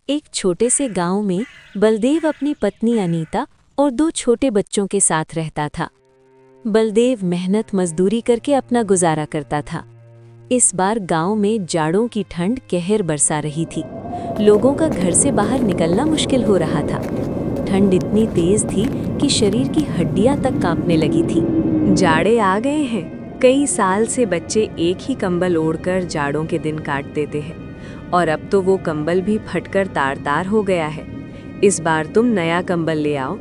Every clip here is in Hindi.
एक छोटे से गांव में बलदेव अपनी पत्नी अनीता और 2 छोटे बच्चों के साथ रहता था। बलदेव मेहनत मजदूरी करके अपना गुजारा करता था। इस बार गांव में जाड़ों की ठंड कहर बरसा रही थी। लोगों का घर से बाहर निकलना मुश्किल हो रहा था। ठंड इतनी तेज थी कि शरीर की हड्डियां तक कांपने लगी थी। जाड़े आ गए हैं। कई साल से बच्चे एक ही कंबल ओढ़कर जाड़ों के दिन काट देते हैं और अब तो वो कंबल भी फटकर तार-तार हो गया है। इस बार तुम नया कंबल ले आओ।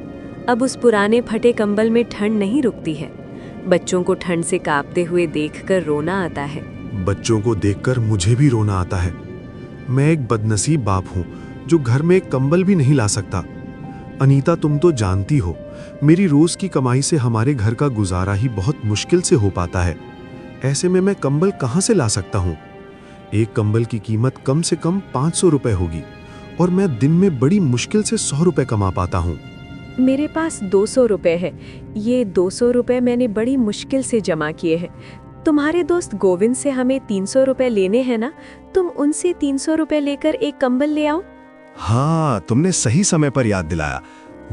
अब उस पुराने फटे कंबल में ठंड नहीं रुकती है। बच्चों को ठंड से कांपते हुए देखकर रोना आता है। बच्चों को देखकर मुझे भी रोना आता है। मैं एक बदनसीब बाप हूँ जो घर में एक कंबल भी नहीं ला सकता। अनीता, तुम तो जानती हो, मेरी रोज की कमाई से हमारे घर का गुजारा ही बहुत मुश्किल से हो पाता है। ऐसे में मैं कंबल कहाँ से ला सकता हूँ? एक कंबल की कीमत कम से कम 500 रुपए होगी और मैं दिन में बड़ी मुश्किल से 100 रुपए कमा पाता हूँ। मेरे पास 200 रुपए है। ये 200 रुपए मैंने बड़ी मुश्किल से जमा किए हैं। तुम्हारे दोस्त गोविंद से हमें 300 रुपए लेने हैं ना? तुम उनसे 300 रुपए लेकर एक कंबल ले आओ। हाँ, तुमने सही समय पर याद दिलाया।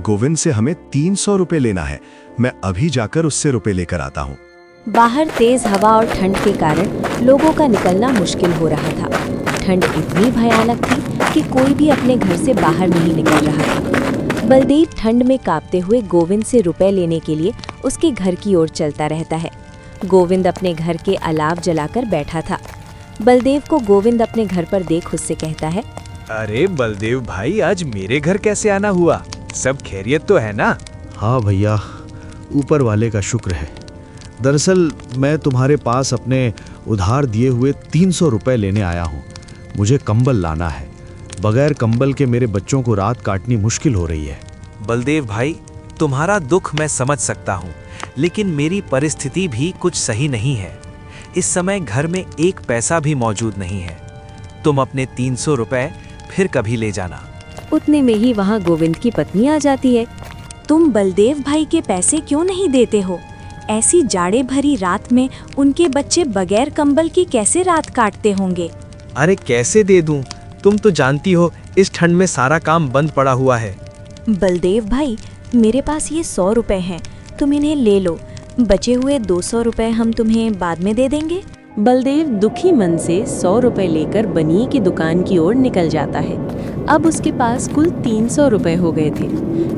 गोविंद से हमें 300 रुपए लेना है। मैं अभी जाकर उससे रुपए लेकर आता हूँ। बाहर तेज हवा और ठंड के कारण लोगों का निकलना मुश्किल हो रहा था। ठंड इतनी भयानक थी कि कोई भी अपने घर से बाहर नहीं निकल रहा था। बलदेव ठंड में कांपते हुए गोविंद से रुपए लेने के लिए उसके घर की ओर चलता रहता है। गोविंद अपने घर के अलाव जलाकर बैठा था। बलदेव को गोविंद अपने घर पर देख उससे कहता है, अरे बलदेव भाई, आज मेरे घर कैसे आना हुआ? सब खैरियत तो है ना? हाँ भैया, ऊपर वाले का शुक्र है। दरअसल मैं तुम्हारे पास अपने उधार दिए हुए 300 रुपए लेने आया हूँ। मुझे कंबल लाना है। बगैर कंबल के मेरे बच्चों को रात काटनी मुश्किल हो रही है। बलदेव भाई, तुम्हारा दुख मैं समझ सकता हूँ, लेकिन मेरी परिस्थिति भी कुछ सही नहीं है। इस समय घर में एक पैसा भी मौजूद नहीं है। तुम अपने 300 रुपए फिर कभी ले जाना। उतने में ही वहाँ गोविंद की पत्नी आ जाती है। तुम बलदेव भाई के पैसे क्यों नहीं देते हो? ऐसी जाड़े भरी रात में उनके बच्चे बगैर कंबल की कैसे रात काटते होंगे? अरे कैसे दे दूं? तुम तो जानती हो इस ठंड में सारा काम बंद पड़ा हुआ है। बलदेव भाई, मेरे पास ये 100 रुपए हैं, तुम इन्हें ले लो। बचे हुए 200 रुपए हम तुम्हें बाद में दे देंगे। बलदेव दुखी मन से 100 रुपए लेकर बनिए की दुकान की ओर निकल जाता है। अब उसके पास कुल 300 रुपए हो गए थे।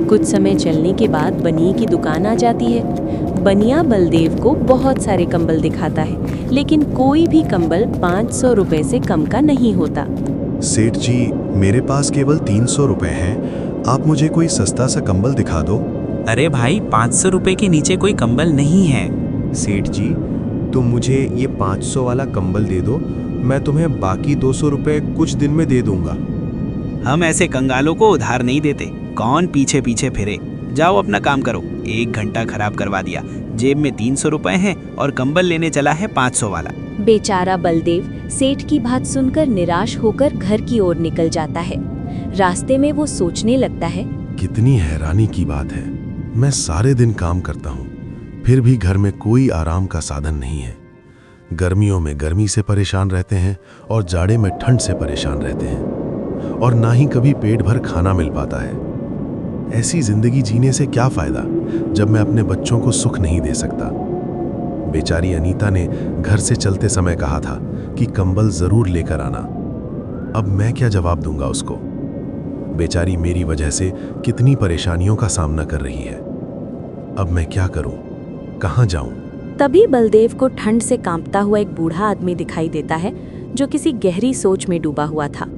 कुछ समय चलने के बाद बनिए की दुकान आ जाती है। बनिया बलदेव को बहुत सारे कंबल दिखाता है, लेकिन कोई भी कंबल 500 रुपए से कम का नहीं होता। सेठ जी, मेरे पास केवल 300 रुपए हैं। आप मुझे कोई सस्ता सा कंबल दिखा दो। अरे भाई, 500 रुपए के नीचे कोई कंबल नहीं है। सेठ जी, तुम मुझे ये 500 वाला कंबल दे दो। मैं तुम्हें बाकी 200 रुपए कुछ दिन में दे दूंगा। हम ऐसे कंगालों को उधार नहीं देते। कौन पीछे पीछे फिरे? जाओ अपना काम करो। 1 घंटा खराब करवा दिया। जेब में 300 रुपए हैं और कंबल लेने चला है 500 वाला। बेचारा बलदेव सेठ की बात सुनकर निराश होकर घर की ओर निकल जाता है। रास्ते में वो सोचने लगता है, कितनी हैरानी की बात है। मैं सारे दिन काम करता हूँ, फिर भी घर में कोई आराम का साधन नहीं है। गर्मियों में गर्मी से परेशान रहते हैं और जाड़े में ठंड से परेशान रहते हैं, और ना ही कभी पेट भर खाना मिल पाता है। ऐसी जिंदगी जीने से क्या फायदा जब मैं अपने बच्चों को सुख नहीं दे सकता। बेचारी अनीता ने घर से चलते समय कहा था कि कंबल जरूर लेकर आना। अब मैं क्या जवाब दूंगा उसको? बेचारी मेरी वजह से कितनी परेशानियों का सामना कर रही है। अब मैं क्या करूं? कहां जाऊं? तभी बलदेव को ठंड से कांपता हुआ एक बूढ़ा आदमी दिखाई देता है जो किसी गहरी सोच में डूबा हुआ था।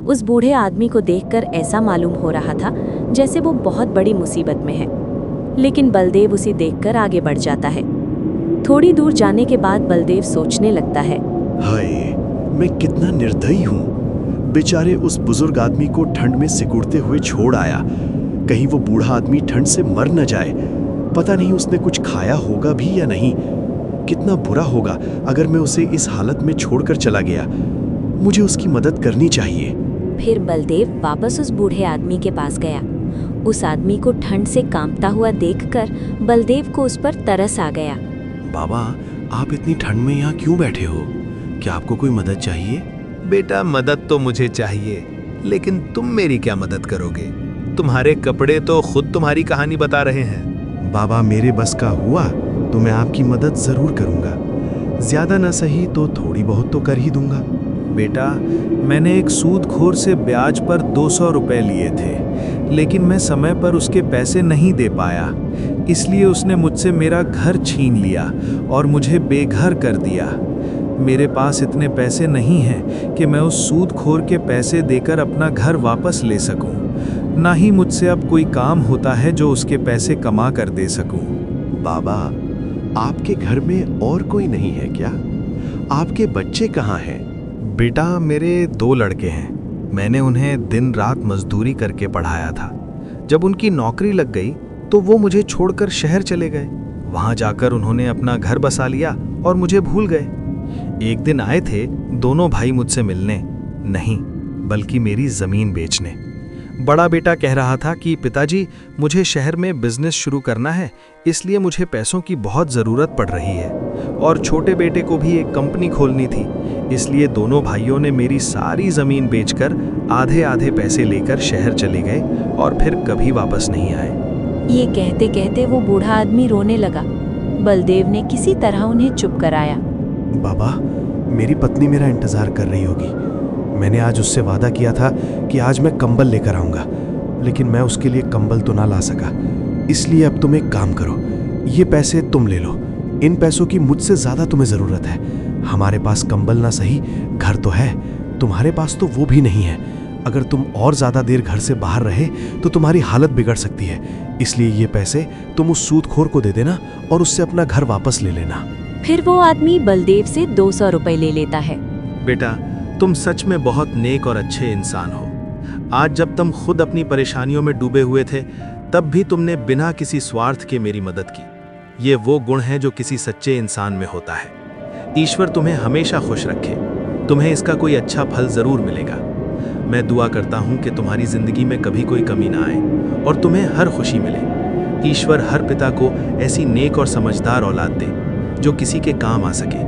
उस बूढ़े आदमी को देखकर ऐसा मालूम हो रहा था जैसे वो बहुत बड़ी मुसीबत में है, लेकिन बलदेव उसे देखकर आगे बढ़ जाता है। थोड़ी दूर जाने के बाद बलदेव सोचने लगता है, हाय, मैं कितना निर्दयी हूँ। बेचारे उस बुजुर्ग आदमी को ठंड में सिकुड़ते हुए छोड़ आया। कहीं वो बूढ़ा आदमी ठंड से मर न जाए। पता नहीं उसने कुछ खाया होगा भी या नहीं। कितना बुरा होगा अगर मैं उसे इस हालत में छोड़कर चला गया। मुझे उसकी मदद करनी चाहिए। फिर बलदेव वापस उस बूढ़े आदमी के पास गया। उस आदमी को ठंड से कांपता हुआ देखकर बलदेव को उस पर तरस आ गया। बाबा, आप इतनी ठंड में यहाँ क्यों बैठे हो? क्या आपको कोई मदद चाहिए? बेटा, मदद तो मुझे चाहिए, लेकिन तुम मेरी क्या मदद करोगे? तुम्हारे कपड़े तो खुद तुम्हारी कहानी बता रहे हैं। बाबा, मेरे बस का हुआ तो मैं आपकी मदद जरूर करूंगा। ज्यादा न सही तो थोड़ी बहुत तो कर ही दूंगा। बेटा, मैंने एक सूदखोर से ब्याज पर 200 रुपए लिए थे, लेकिन मैं समय पर उसके पैसे नहीं दे पाया, इसलिए उसने मुझसे मेरा घर छीन लिया और मुझे बेघर कर दिया। मेरे पास इतने पैसे नहीं हैं कि मैं उस सूदखोर के पैसे देकर अपना घर वापस ले सकूं। ना ही मुझसे अब कोई काम होता है जो उसके पैसे कमा कर दे सकूं। बाबा, आपके घर में और कोई नहीं है क्या? आपके बच्चे कहाँ हैं? बेटा, मेरे 2 लड़के हैं। मैंने उन्हें दिन रात मजदूरी करके पढ़ाया था। जब उनकी नौकरी लग गई तो वो मुझे छोड़कर शहर चले गए। वहां जाकर उन्होंने अपना घर बसा लिया और मुझे भूल गए। एक दिन आए थे दोनों भाई मुझसे मिलने, नहीं बल्कि मेरी जमीन बेचने। बड़ा बेटा कह रहा था कि पिताजी, मुझे शहर में बिजनेस शुरू करना है, इसलिए मुझे पैसों की बहुत ज़रूरत पड़ रही है। और छोटे बेटे को भी एक कंपनी खोलनी थी, इसलिए दोनों भाइयों ने मेरी सारी ज़मीन बेचकर आधे आधे पैसे लेकर शहर चले गए और फिर कभी वापस नहीं आए। ये कहते कहते वो बूढ़ा आदमी रोने लगा। बलदेव ने किसी तरह उन्हें चुप कराया। बाबा, मेरी पत्नी मेरा इंतजार कर रही होगी। मैंने आज उससे वादा किया था कि आज मैं कंबल लेकर आऊंगा, लेकिन मैं उसके लिए कंबल तो ना ला सका। इसलिए अब तुम एक काम करो, ये पैसे तुम ले लो। इन पैसों की मुझसे ज्यादा तुम्हें जरूरत है। हमारे पास कंबल ना सही, घर तो है, तुम्हारे पास तो वो भी नहीं है। अगर तुम और ज्यादा देर घर से बाहर रहे तो तुम्हारी हालत बिगड़ सकती है। इसलिए ये पैसे तुम उस सूदखोर को दे देना और उससे अपना घर वापस ले लेना। फिर वो आदमी बलदेव से 200 रुपए ले लेता है। बेटा, तुम सच में बहुत नेक और अच्छे इंसान हो। आज जब तुम खुद अपनी परेशानियों में डूबे हुए थे, तब भी तुमने बिना किसी स्वार्थ के मेरी मदद की। ये वो गुण है जो किसी सच्चे इंसान में होता है। ईश्वर तुम्हें हमेशा खुश रखे। तुम्हें इसका कोई अच्छा फल जरूर मिलेगा। मैं दुआ करता हूँ कि तुम्हारी जिंदगी में कभी कोई कमी ना आए और तुम्हें हर खुशी मिले। ईश्वर हर पिता को ऐसी नेक और समझदार औलाद दे जो किसी के काम आ सके।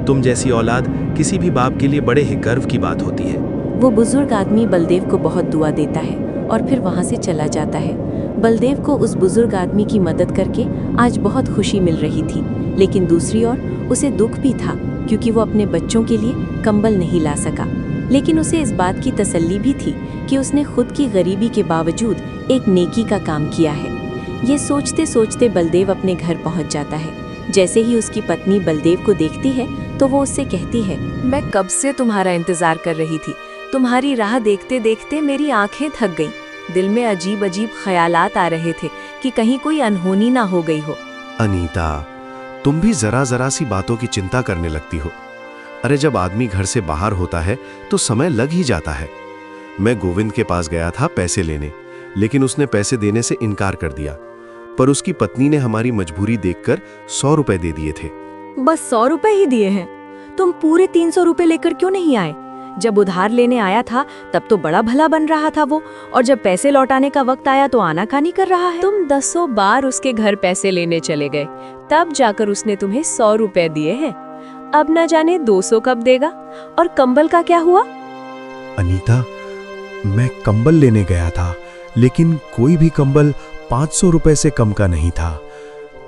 तुम जैसी औलाद किसी भी बाप के लिए बड़े ही गर्व की बात होती है। वो बुजुर्ग आदमी बलदेव को बहुत दुआ देता है और फिर वहाँ से चला जाता है। बलदेव को उस बुजुर्ग आदमी की मदद करके आज बहुत खुशी मिल रही थी, लेकिन दूसरी ओर उसे दुख भी था क्योंकि वो अपने बच्चों के लिए कंबल नहीं ला सका। लेकिन उसे इस बात की तसल्ली भी थी कि उसने खुद की गरीबी के बावजूद एक नेकी का काम किया है। ये सोचते सोचते बलदेव अपने घर पहुंच जाता है। जैसे ही उसकी पत्नी बलदेव को देखती है तो वो उससे कहती है, मैं कब से तुम्हारा इंतजार कर रही थी। तुम्हारी राह देखते देखते मेरी आंखें थक गईं। दिल में अजीब अजीब ख्यालात आ रहे थे कि कहीं कोई अनहोनी ना हो गई हो। अनीता, तुम भी जरा जरा सी बातों की चिंता करने लगती हो। अरे, जब आदमी घर से बाहर होता है तो समय लग ही जाता है। मैं गोविंद के पास गया था पैसे लेने, लेकिन उसने पैसे देने से इनकार कर दिया। पर उसकी पत्नी ने हमारी मजबूरी देखकर 100 रुपए दे दिए थे। बस 100 रुपए ही दिए हैं? तुम पूरे 300 रुपए लेकर क्यों नहीं आए? जब उधार लेने आया था तब तो बड़ा भला बन रहा था वो, और जब पैसे लौटाने का वक्त आया तो आनाकानी कर रहा है। तुम 10 बार उसके घर पैसे लेने चले गए, तब जाकर उसने तुम्हें 100 रुपए दिए हैं। अब न जाने 200 कब देगा। और कंबल का क्या हुआ? अनीता, मैं कंबल लेने गया था, लेकिन कोई भी कंबल 500 रुपए से कम का नहीं था।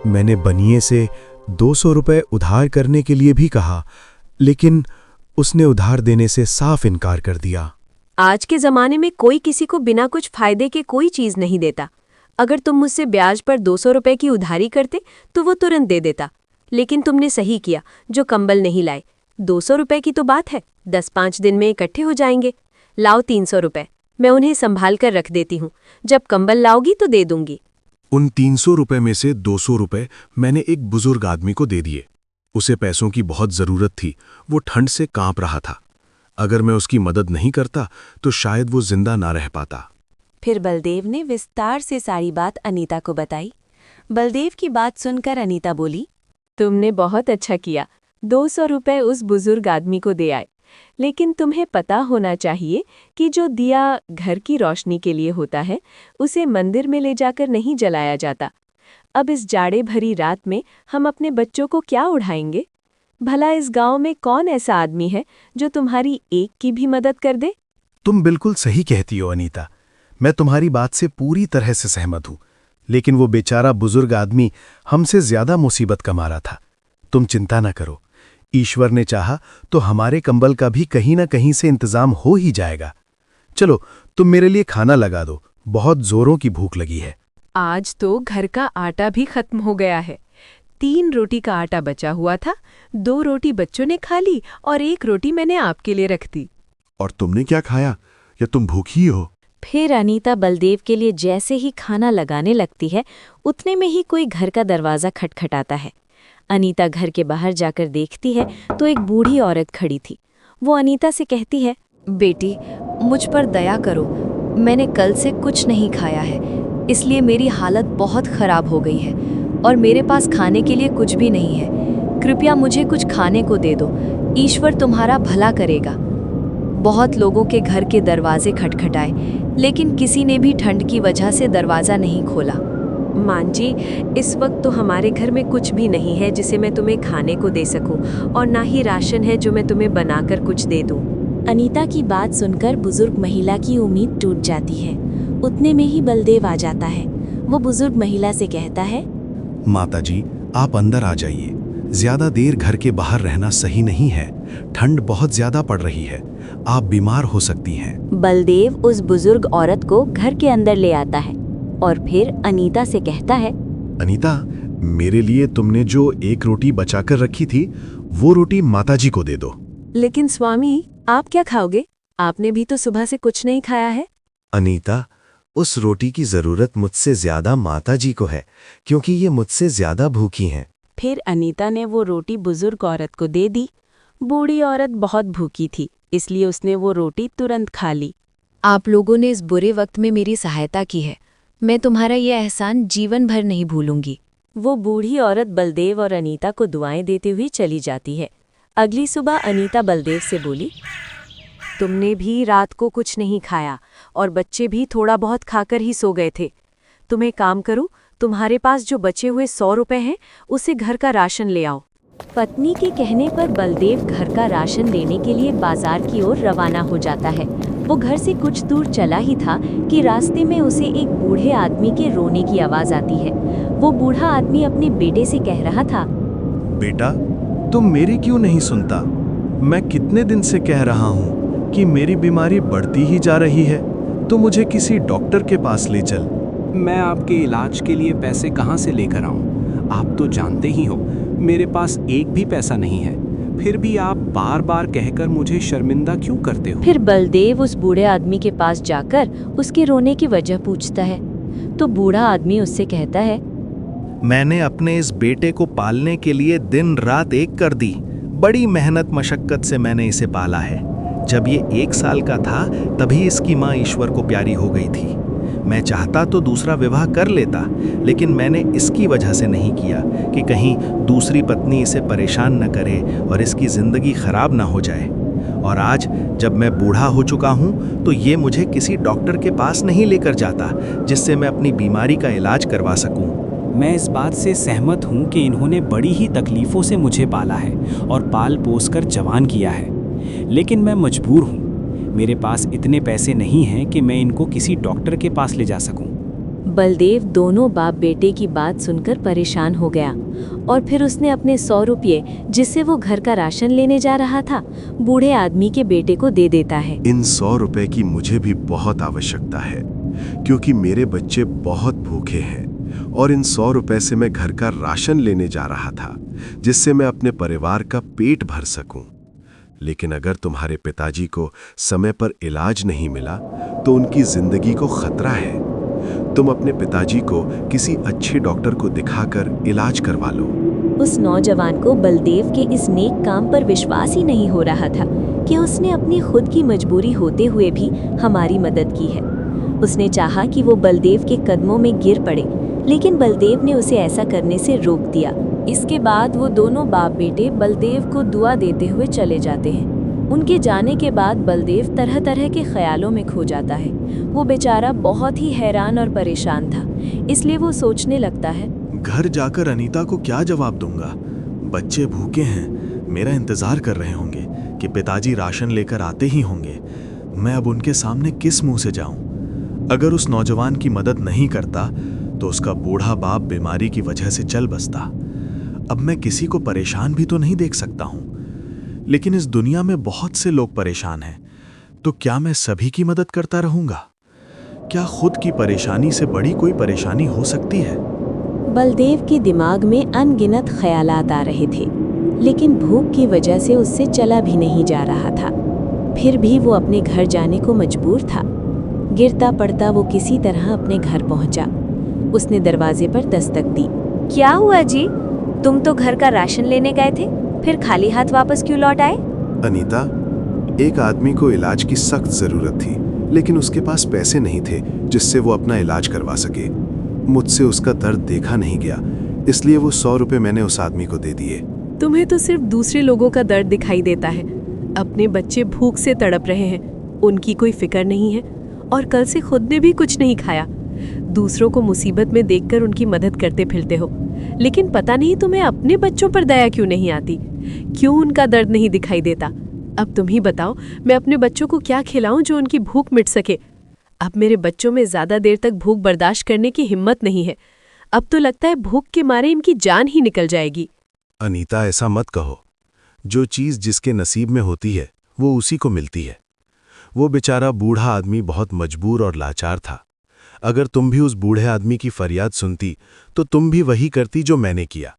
मैंने बनिए से 200 रुपए उधार करने के लिए भी कहा, लेकिन उसने उधार देने से साफ इनकार कर दिया। आज के जमाने में कोई किसी को बिना कुछ फायदे के कोई चीज नहीं देता। अगर तुम मुझसे ब्याज पर 200 रुपए की उधारी करते तो वो तुरंत दे देता, लेकिन तुमने सही किया जो कंबल नहीं लाए। 200 रुपए की तो बात है, 10-5 दिन में इकट्ठे हो जाएंगे। लाओ 300 रुपए, मैं उन्हें संभाल कर रख देती हूँ, जब कंबल लाओगी तो दे दूंगी। उन 300 रुपए में से 200 रुपए मैंने एक बुजुर्ग आदमी को दे दिए। उसे पैसों की बहुत जरूरत थी, वो ठंड से कांप रहा था। अगर मैं उसकी मदद नहीं करता तो शायद वो जिंदा ना रह पाता। फिर बलदेव ने विस्तार से सारी बात अनीता को बताई। बलदेव की बात सुनकर अनीता बोली, तुमने बहुत अच्छा किया, 200 रुपए उस बुजुर्ग आदमी को दे आए। लेकिन तुम्हें पता होना चाहिए कि जो दिया घर की रोशनी के लिए होता है, उसे मंदिर में ले जाकर नहीं जलाया जाता। अब इस जाड़े भरी रात में हम अपने बच्चों को क्या उड़ाएंगे? भला इस गांव में कौन ऐसा आदमी है जो तुम्हारी एक की भी मदद कर दे? तुम बिल्कुल सही कहती हो अनीता। मैं तुम्हारी बात से पूरी तरह से सहमत हूं। लेकिन वो बेचारा बुजुर्ग आदमी हमसे ज्यादा मुसीबत का मारा था। तुम चिंता न करो, ईश्वर ने चाहा तो हमारे कंबल का भी कहीं ना कहीं से इंतजाम हो ही जाएगा। चलो तुम मेरे लिए खाना लगा दो, बहुत जोरों की भूख लगी है। आज तो घर का आटा भी खत्म हो गया है। 3 रोटी का आटा बचा हुआ था, 2 रोटी बच्चों ने खा ली और 1 रोटी मैंने आपके लिए रख दी। और तुमने क्या खाया? या तुम भूखी हो? फिर अनीता बलदेव के लिए जैसे ही खाना लगाने लगती है, उतने में ही कोई घर का दरवाज़ा खटखटाता है। अनीता घर के बाहर जाकर देखती है तो एक बूढ़ी औरत खड़ी थी। वो अनीता से कहती है, बेटी, मुझ पर दया करो। मैंने कल से कुछ नहीं खाया है, इसलिए मेरी हालत बहुत खराब हो गई है और मेरे पास खाने के लिए कुछ भी नहीं है। कृपया मुझे कुछ खाने को दे दो, ईश्वर तुम्हारा भला करेगा। बहुत लोगों के घर के दरवाजे खटखटाए, लेकिन किसी ने भी ठंड की वजह से दरवाज़ा नहीं खोला। मां जी, इस वक्त तो हमारे घर में कुछ भी नहीं है जिसे मैं तुम्हें खाने को दे सकूं, और ना ही राशन है जो मैं तुम्हें बनाकर कुछ दे दूं। अनीता की बात सुनकर बुजुर्ग महिला की उम्मीद टूट जाती है। उतने में ही बलदेव आ जाता है। वो बुजुर्ग महिला से कहता है, माताजी, आप अंदर आ जाइए। ज्यादा देर घर के बाहर रहना सही नहीं है। ठंड बहुत ज्यादा पड़ रही है, आप बीमार हो सकती हैं। बलदेव उस बुजुर्ग औरत को घर के अंदर ले आता है और फिर अनीता से कहता है, अनीता, मेरे लिए तुमने जो 1 रोटी बचाकर रखी थी, वो रोटी माताजी को दे दो। लेकिन स्वामी, आप क्या खाओगे? आपने भी तो सुबह से कुछ नहीं खाया है। अनीता, उस रोटी की जरूरत मुझसे ज्यादा माताजी को है, क्योंकि ये मुझसे ज्यादा भूखी हैं। फिर अनीता ने वो रोटी बुजुर्ग औरत को दे दी। बूढ़ी औरत बहुत भूखी थी, इसलिए उसने वो रोटी तुरंत खा ली। आप लोगों ने इस बुरे वक्त में मेरी सहायता की है। मैं तुम्हारा ये एहसान जीवन भर नहीं भूलूंगी। वो बूढ़ी औरत बलदेव और अनीता को दुआएं देते हुए चली जाती है। अगली सुबह अनीता बलदेव से बोली, तुमने भी रात को कुछ नहीं खाया और बच्चे भी थोड़ा बहुत खाकर ही सो गए थे। तुम्हें काम करो, तुम्हारे पास जो बचे हुए 100 रुपए हैं, उसे घर का राशन ले आओ। पत्नी के कहने पर बलदेव घर का राशन लेने के लिए बाजार की ओर रवाना हो जाता है। वो घर से कुछ दूर चला ही था कि रास्ते में उसे एक बूढ़े आदमी के रोने की आवाज आती है। वो बूढ़ा आदमी अपने बेटे से कह रहा था, बेटा, तुम मेरी क्यों नहीं सुनता? मैं कितने दिन से कह रहा हूँ कि मेरी बीमारी बढ़ती ही जा रही है, तो मुझे किसी डॉक्टर के पास ले चल। मैं आपके इलाज के लिए पैसे कहाँ से लेकर आऊँ? आप तो जानते ही हो, मेरे पास एक भी पैसा नहीं है। फिर भी आप बार बार कहकर मुझे शर्मिंदा क्यों करते हो? फिर बलदेव उस बूढ़े आदमी के पास जाकर उसके रोने की वजह पूछता है। तो बूढ़ा आदमी उससे कहता है, मैंने अपने इस बेटे को पालने के लिए दिन रात एक कर दी। बड़ी मेहनत मशक्कत से मैंने इसे पाला है। जब ये 1 साल का था, तभी इसकी माँ ईश्वर को प्यारी हो गई थी। मैं चाहता तो दूसरा विवाह कर लेता, लेकिन मैंने इसकी वजह से नहीं किया कि कहीं दूसरी पत्नी इसे परेशान न करे और इसकी जिंदगी खराब ना हो जाए। और आज जब मैं बूढ़ा हो चुका हूँ, तो ये मुझे किसी डॉक्टर के पास नहीं लेकर जाता जिससे मैं अपनी बीमारी का इलाज करवा सकूँ। मैं इस बात से सहमत हूँ कि इन्होंने बड़ी ही तकलीफ़ों से मुझे पाला है और पाल पोस कर जवान किया है, लेकिन मैं मजबूर हूँ। मेरे पास इतने पैसे नहीं हैं कि मैं इनको किसी डॉक्टर के पास ले जा सकूं। बलदेव दोनों बाप बेटे की बात सुनकर परेशान हो गया और फिर उसने अपने 100 रुपये, जिससे वो घर का राशन लेने जा रहा था, बूढ़े आदमी के बेटे को दे देता है। इन 100 रुपए की मुझे भी बहुत आवश्यकता है, क्योंकि मेरे बच्चे बहुत भूखे हैं और इन 100 रुपए से मैं घर का राशन लेने जा रहा था, जिससे मैं अपने परिवार का पेट भर सकूं। लेकिन अगर तुम्हारे पिताजी को समय पर इलाज नहीं मिला, तो उनकी जिंदगी को खतरा है। तुम अपने पिताजी को किसी अच्छे डॉक्टर को दिखाकर इलाज करवा लो। उस नौजवान को बलदेव के इस नेक काम पर विश्वास ही नहीं हो रहा था कि उसने अपनी खुद की मजबूरी होते हुए भी हमारी मदद की है। उसने चाहा कि वो बलदेव के कदमों में गिर पड़े, लेकिन बलदेव ने उसे ऐसा करने से रोक दिया। इसके बाद वो दोनों बाप बेटे बलदेव को दुआ देते हुए चले जाते हैं। उनके जाने के बाद बलदेव तरह तरह के ख्यालों में खो जाता है। वो बेचारा बहुत ही हैरान और परेशान था, इसलिए वो सोचने लगता है, घर जाकर अनीता को क्या जवाब दूंगा? बच्चे भूखे हैं, मेरा इंतजार कर रहे होंगे कि पिताजी राशन लेकर आते ही होंगे। मैं अब उनके सामने किस मुंह से जाऊं? अगर उस नौजवान की मदद नहीं करता तो उसका बूढ़ा बाप बीमारी की वजह से चल बसता। अब मैं किसी को परेशान भी तो नहीं देख सकता हूं। लेकिन इस दुनिया में बहुत से लोग परेशान हैं, तो क्या मैं सभी की मदद करता रहूंगा? क्या खुद की परेशानी से बड़ी कोई परेशानी हो सकती है? बलदेव के दिमाग में अनगिनत ख्यालात आ रहे थे, लेकिन भूख की वजह से उससे चला भी नहीं जा रहा था। फिर भी वो अपने घर जाने को मजबूर था। गिरता पड़ता वो किसी तरह अपने घर पहुंचा। उसने दरवाजे पर दस्तक दी। क्या हुआ जी? तुम तो घर का राशन लेने गए थे, फिर खाली हाथ वापस क्यों लौट आए? अनीता, एक आदमी को इलाज की सख्त जरूरत थी, लेकिन उसके पास पैसे नहीं थे जिससे वो अपना इलाज करवा सके। मुझसे उसका दर्द देखा नहीं गया, इसलिए वो 100 रुपए मैंने उस आदमी को दे दिए। तुम्हें तो सिर्फ दूसरे लोगों का दर्द दिखाई देता है। अपने बच्चे भूख से तड़प रहे हैं, उनकी कोई फिक्र नहीं है, और कल से खुद ने भी कुछ नहीं खाया। दूसरों को मुसीबत में देखकर उनकी मदद करते फिरते हो, लेकिन पता नहीं तुम्हें अपने बच्चों पर दया क्यों नहीं आती, क्यों उनका दर्द नहीं दिखाई देता। अब तुम ही बताओ, मैं अपने बच्चों को क्या खिलाऊं जो उनकी भूख मिट सके। अब मेरे बच्चों में ज्यादा देर तक भूख बर्दाश्त करने की हिम्मत नहीं है। अब तो लगता है भूख के मारे इनकी जान ही निकल जाएगी। अनीता, ऐसा मत कहो। जो चीज जिसके नसीब में होती है वो उसी को मिलती है। वो बेचारा बूढ़ा आदमी बहुत मजबूर और लाचार था। अगर तुम भी उस बूढ़े आदमी की फरियाद सुनती तो तुम भी वही करती जो मैंने किया।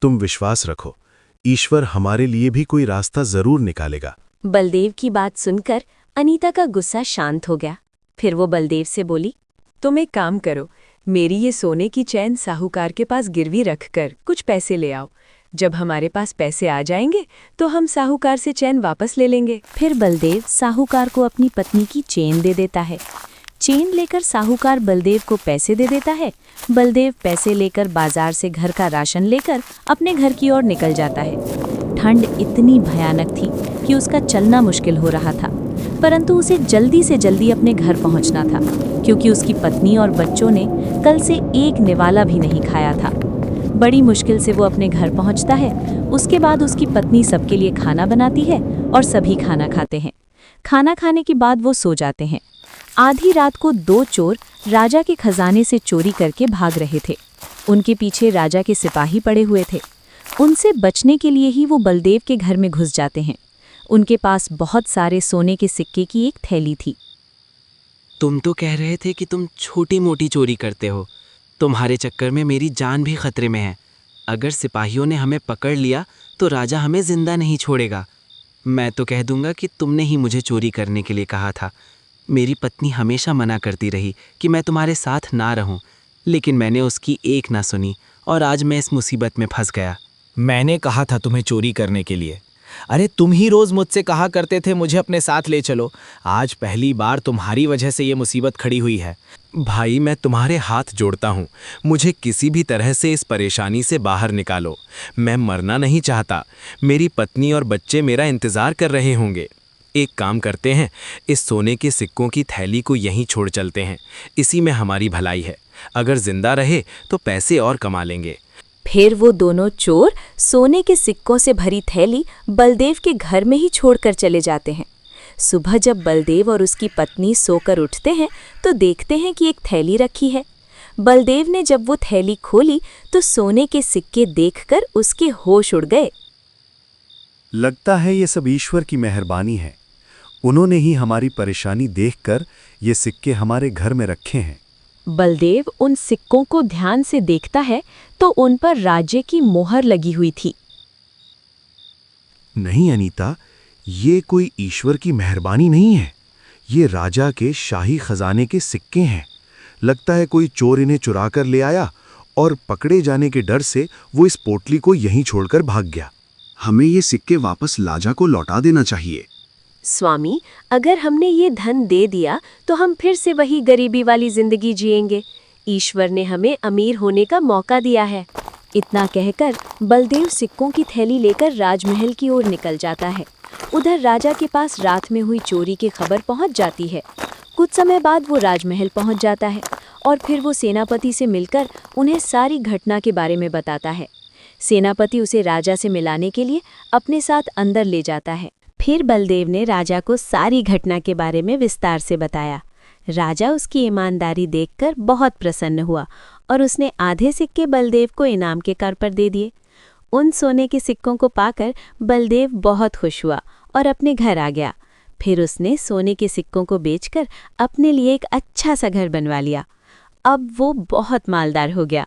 तुम विश्वास रखो, ईश्वर हमारे लिए भी कोई रास्ता जरूर निकालेगा। बलदेव की बात सुनकर अनीता का गुस्सा शांत हो गया। फिर वो बलदेव से बोली, तुम एक काम करो, मेरी ये सोने की चैन साहूकार के पास गिरवी रखकर कुछ पैसे ले आओ। जब हमारे पास पैसे आ जाएंगे तो हम साहूकार से चैन वापस ले लेंगे। फिर बलदेव साहूकार को अपनी पत्नी की चेन दे देता है। चेन लेकर साहूकार बलदेव को पैसे दे देता है। बलदेव पैसे लेकर बाजार से घर का राशन लेकर अपने घर की ओर निकल जाता है। ठंड इतनी भयानक थी कि उसका चलना मुश्किल हो रहा था, परंतु उसे जल्दी से जल्दी अपने घर पहुंचना था, क्योंकि उसकी पत्नी और बच्चों ने कल से एक निवाला भी नहीं खाया था। बड़ी मुश्किल से वो अपने घर पहुंचता है। उसके बाद उसकी पत्नी सबके लिए खाना बनाती है और सभी खाना खाते हैं। खाना खाने के बाद वो सो जाते हैं। आधी रात को 2 चोर राजा के खजाने से चोरी करके भाग रहे थे। उनके पीछे राजा के सिपाही पड़े हुए थे। उनसे बचने के लिए ही वो बलदेव के घर में घुस जाते हैं। उनके पास बहुत सारे सोने के सिक्के की एक थैली थी। तुम तो कह रहे थे कि तुम छोटी मोटी चोरी करते हो। तुम्हारे चक्कर में मेरी जान भी खतरे में है। अगर सिपाहियों ने हमें पकड़ लिया तो राजा हमें जिंदा नहीं छोड़ेगा। मैं तो कह दूंगा कि तुमने ही मुझे चोरी करने के लिए कहा था। मेरी पत्नी हमेशा मना करती रही कि मैं तुम्हारे साथ ना रहूं, लेकिन मैंने उसकी एक ना सुनी और आज मैं इस मुसीबत में फंस गया। मैंने कहा था तुम्हें चोरी करने के लिए। अरे तुम ही रोज मुझसे कहा करते थे मुझे अपने साथ ले चलो। आज पहली बार तुम्हारी वजह से ये मुसीबत खड़ी हुई है। भाई, मैं तुम्हारे हाथ जोड़ता हूँ, मुझे किसी भी तरह से इस परेशानी से बाहर निकालो। मैं मरना नहीं चाहता। मेरी पत्नी और बच्चे मेरा इंतज़ार कर रहे होंगे। एक काम करते हैं, इस सोने के सिक्कों की थैली को यहीं छोड़ चलते हैं। इसी में हमारी भलाई है। अगर जिंदा रहे तो पैसे और कमा लेंगे। फिर वो दोनों चोर सोने के सिक्कों से भरी थैली बलदेव के घर में ही छोड़कर चले जाते हैं। सुबह जब बलदेव और उसकी पत्नी सोकर उठते हैं तो देखते हैं कि एक थैली रखी है। बलदेव ने जब वो थैली खोली तो सोने के सिक्के देखकर उसके होश उड़ गए। लगता है ये सब ईश्वर की मेहरबानी है। उन्होंने ही हमारी परेशानी देखकर ये सिक्के हमारे घर में रखे हैं। बलदेव उन सिक्कों को ध्यान से देखता है तो उन पर राज्य की मोहर लगी हुई थी। नहीं अनीता, ये कोई ईश्वर की मेहरबानी नहीं है। ये राजा के शाही खजाने के सिक्के हैं। लगता है कोई चोर इन्हें चुरा कर ले आया और पकड़े जाने के डर से वो इस पोटली को यहीं छोड़कर भाग गया। हमें ये सिक्के वापस लाजा को लौटा देना चाहिए। स्वामी, अगर हमने ये धन दे दिया तो हम फिर से वही गरीबी वाली जिंदगी जिएंगे। ईश्वर ने हमें अमीर होने का मौका दिया है। इतना कहकर बलदेव सिक्कों की थैली लेकर राजमहल की ओर निकल जाता है। उधर राजा के पास रात में हुई चोरी की खबर पहुंच जाती है। कुछ समय बाद वो राजमहल पहुंच जाता है और फिर वो सेनापति से मिलकर उन्हें सारी घटना के बारे में बताता है। सेनापति उसे राजा से मिलाने के लिए अपने साथ अंदर ले जाता है। फिर बलदेव ने राजा को सारी घटना के बारे में विस्तार से बताया। राजा उसकी ईमानदारी देखकर बहुत प्रसन्न हुआ और उसने आधे सिक्के बलदेव को इनाम के तौर पर दे दिए। उन सोने के सिक्कों को पाकर बलदेव बहुत खुश हुआ और अपने घर आ गया। फिर उसने सोने के सिक्कों को बेचकर अपने लिए एक अच्छा सा घर बनवा लिया। अब वो बहुत मालदार हो गया